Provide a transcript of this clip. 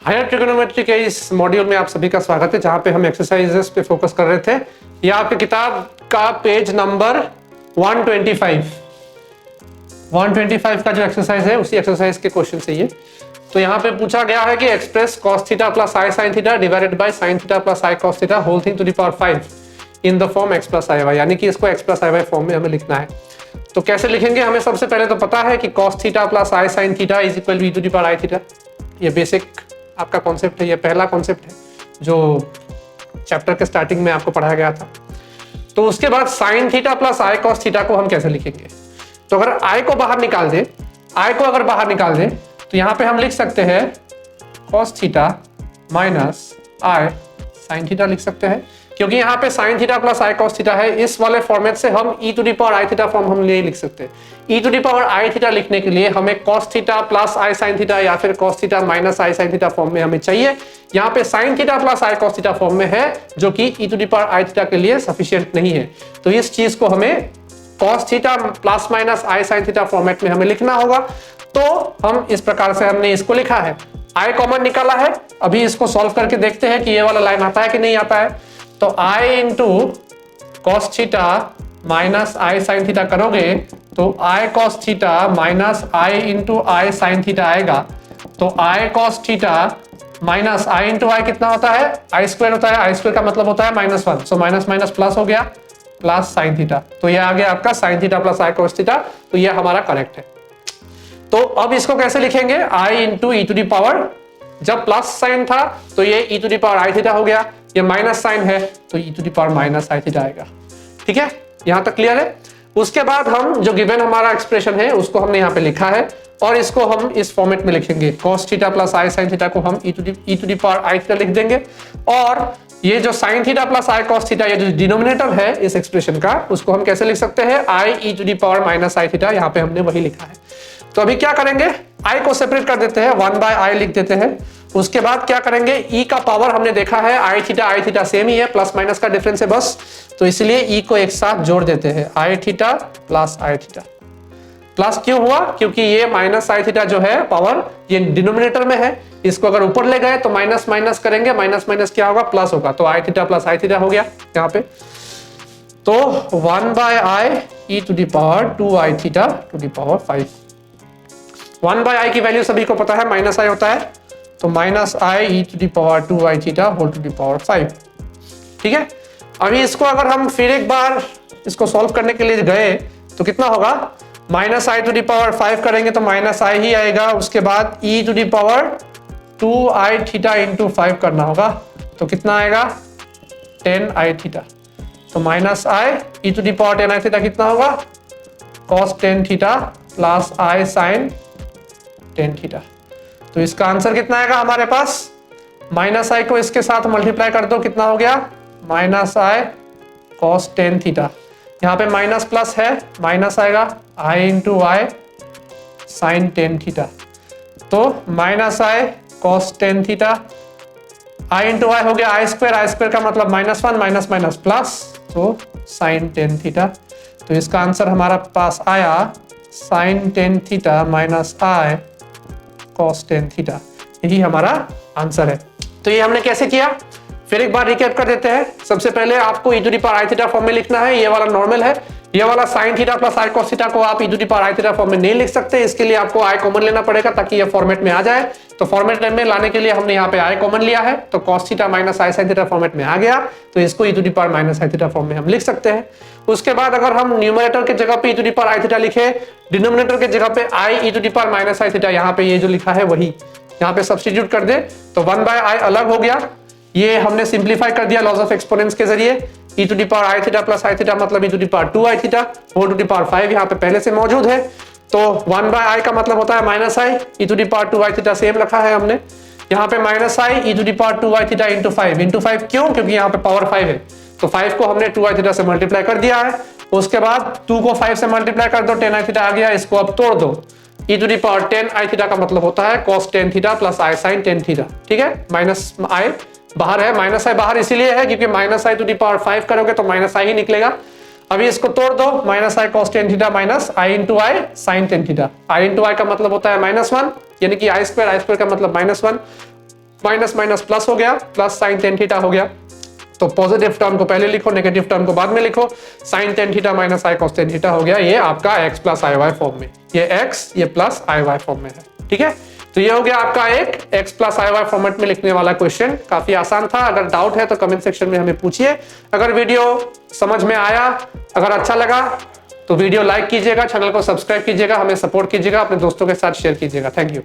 Higher trigonometry के इस module में आप सभी का स्वागत है, जहां पे हम एक्सरसाइजेस पे फोकस कर रहे थे। ये आपकी किताब का पेज नंबर 125 का जो एक्सरसाइज है उसी एक्सरसाइज के क्वेश्चन से ये। तो यहाँ पे पूछा गया है कि express cos theta plus i sine theta divided by sin theta plus i cos theta whole thing to the power 5 in the form x plus i y, यानी कि इसको x plus i y form में हमें लिखना है। तो कैसे लिखेंगे, हमें सबसे पहले तो पता है कि cos theta plus i sine theta is equal to e to the power i theta. ये बेसिक आपका कॉन्सेप्ट है, ये पहला कॉन्सेप्ट है जो चैप्टर के स्टार्टिंग में आपको पढ़ाया गया था। तो उसके बाद sin theta plus i cos theta को हम कैसे लिखेंगे, तो अगर i को बाहर निकाल दे, तो यहाँ पे हम लिख सकते हैं cos theta minus i sin theta लिख सकते हैं, क्योंकि यहाँ पे sin theta plus i cos theta है। इस वाले फॉर्मेट से हम e to the power i theta form हम ले लिख सकते हैं। e to the power i theta लिखने के लिए हमें cos theta plus i sin theta या फिर cos theta minus i sin theta form में हमें चाहिए। यहाँ पे sin theta plus i cos theta form में है, जो कि e to the power i theta के लिए सफिशिएंट नहीं है। तो इस चीज को हमें cos theta plus minus i sin theta format में हमें लिखना होगा। तो हम इस प्रकार से हमने इसको लिखा है, i कॉमन निकाला है। अभी इसको सॉल्व करके देखते हैं कि ये वाला लाइन आता है कि नहीं आता है। तो i into cos theta minus i sine theta करोगे तो i cos theta minus i into i sine theta आएगा। तो i cos theta minus i into i कितना होता है, आई स्क्वायर होता है। आई स्क्वायर का मतलब होता है -1, सो माइनस माइनस प्लस हो गया, प्लस साइन थीटा। तो ये आ गया आपका sine theta plus i cos theta. तो ये हमारा करेक्ट है। तो अब इसको कैसे लिखेंगे, i into e to the power, जब प्लस साइन था तो ये e to the power i theta हो गया, ये माइनस साइन है तो e to the power minus i theta आएगा। ठीक है, यहां तक क्लियर है। उसके बाद हम जो गिवन हमारा एक्सप्रेशन है उसको हमने यहाँ पे लिखा है और इसको हम इस फॉर्मेट में लिखेंगे। cos theta plus i sine theta को हम e to the power i theta लिख देंगे, और ये जो sin theta plus i cos theta, ये जो डिनोमिनेटर है इस एक्सप्रेशन का, उसको हम कैसे लिख सकते हैं, i e to the power minus i theta. यहाँ पे हमने वही लिखा है। तो अभी क्या करेंगे, i को सेपरेट कर देते हैं, 1/i लिख देते हैं। उसके बाद क्या करेंगे, e का पावर हमने देखा है आई थीटा सेम ही है, प्लस माइनस का डिफरेंस है बस। तो इसलिए e को एक साथ जोड़ देते हैं, आई theta plus i theta. Plus क्यों हुआ, क्योंकि ये माइनस आई थीटा जो है पावर ये डिनोमिनेटर में है, इसको अगर ऊपर ले गए तो माइनस माइनस करेंगे, माइनस माइनस क्या होगा, प्लस होगा। तो i theta plus i theta हो गया यहाँ पे। तो 1/i e to the power 2i theta to the power 5। 1/i की वैल्यू सभी को पता है, माइनस आई होता है, तो minus i e to the power 2i theta whole to the power 5। ठीक है, अभी इसको अगर हम फिर एक बार इसको सॉल्व करने के लिए गए तो कितना होगा, minus i to the power 5 करेंगे तो माइनस आई ही आएगा। उसके बाद e to the power 2i theta into 5 करना होगा, तो कितना आएगा, 10i थीटा। तो minus i e to the power 10i theta कितना होगा, cos 10 theta plus i sine 10 theta. तो इसका आंसर कितना आएगा हमारे पास, माइनस आई को इसके साथ मल्टीप्लाई कर दो, कितना हो गया, माइनस आई cos 10 थीटा। यहाँ पे माइनस प्लस है, माइनस आएगा, आई इंटू आई साइन 10 थीटा। तो माइनस आई cos 10 थीटा, आई इंटू आई हो गया आई स्क्वायर का मतलब -1 माइनस माइनस प्लस, तो साइन 10 थीटा। तो इसका आंसर हमारा पास आया साइन 10 थीटा माइनस आई cos 10 थीटा। यही हमारा आंसर है। तो ये हमने कैसे किया, फिर एक बार रिकैप कर देते हैं। सबसे पहले आपको e to the power i theta form में लिखना है, ये वाला नॉर्मल है। ये वाला sin theta plus i cos theta को आप e to the power i theta form में नहीं लिख सकते, इसके लिए आपको i कॉमन लेना पड़ेगा ताकि ये फॉर्मेट में आ जाए। तो फॉर्मेट में लाने के लिए हमने यहाँ पे i कॉमन लिया है, तो cos theta minus i sin theta format में आ गया, तो इसको e to the power minus i theta form में हम लिख सकते हैं। उसके बाद अगर हम न्यूमरेटर के जगह पे e to the power i theta लिखे, डिनोमिनेटर के जगह पे i e to the power minus i theta, यहाँ पे ये जो लिखा है वही यहाँ पे सब्स्टिट्यूट कर दे, तो 1/i अलग हो गया। ये हमने सिंप्लीफाई कर दिया लॉज ऑफ एक्सपोनेंट्स के जरिए। e to the power i theta plus i theta मतलब e to the power 2i theta whole to the power 5 यहाँ पे पहले से मौजूद है। तो 1/i का मतलब होता है minus i, e to the power 2i theta same रखा है हमने। यहाँ पे minus i e to the power 2i theta into 5 क्यों, क्योंकि यहाँ पे पावर 5 है, तो 5 को हमने 2i थीटा से मल्टीप्लाई कर दिया है। उसके बाद 2 को 5 से मल्टीप्लाई कर दो, 10i थीटा आ गया, इसको अब तोड़ दो। e to the power 10i theta का मतलब होता है cos 10 theta plus i sine 10 theta. ठीक है, माइनस आई बाहर है, माइनस आई बाहर इसीलिए है क्योंकि minus i to the power 5 करोगे तो माइनस आई ही निकलेगा। अभी इसको तोड़ दो, minus I cos 10 theta minus i into i sine 10 theta. I into आई का मतलब होता है -1, यानी कि आई स्क्वायर का मतलब -1, माइनस माइनस प्लस हो गया, प्लस साइन टेन थीटा हो गया। तो पॉजिटिव टर्म को पहले लिखो, नेगेटिव टर्म को बाद में लिखो। Sign tan theta minus I cos tan theta हो गया, ये आपका x plus i y form में, ये x ये प्लस आई वाई फॉर्म में है। ठीक है, तो ये हो गया आपका एक x plus i Y format में लिखने वाला क्वेश्चन। काफी आसान था। अगर डाउट है तो कमेंट सेक्शन में हमें पूछिए। अगर वीडियो समझ में आया, अगर अच्छा लगा तो वीडियो लाइक कीजिएगा, चैनल को सब्सक्राइब कीजिएगा, हमें सपोर्ट कीजिएगा, अपने दोस्तों के साथ शेयर कीजिएगा। Thank you.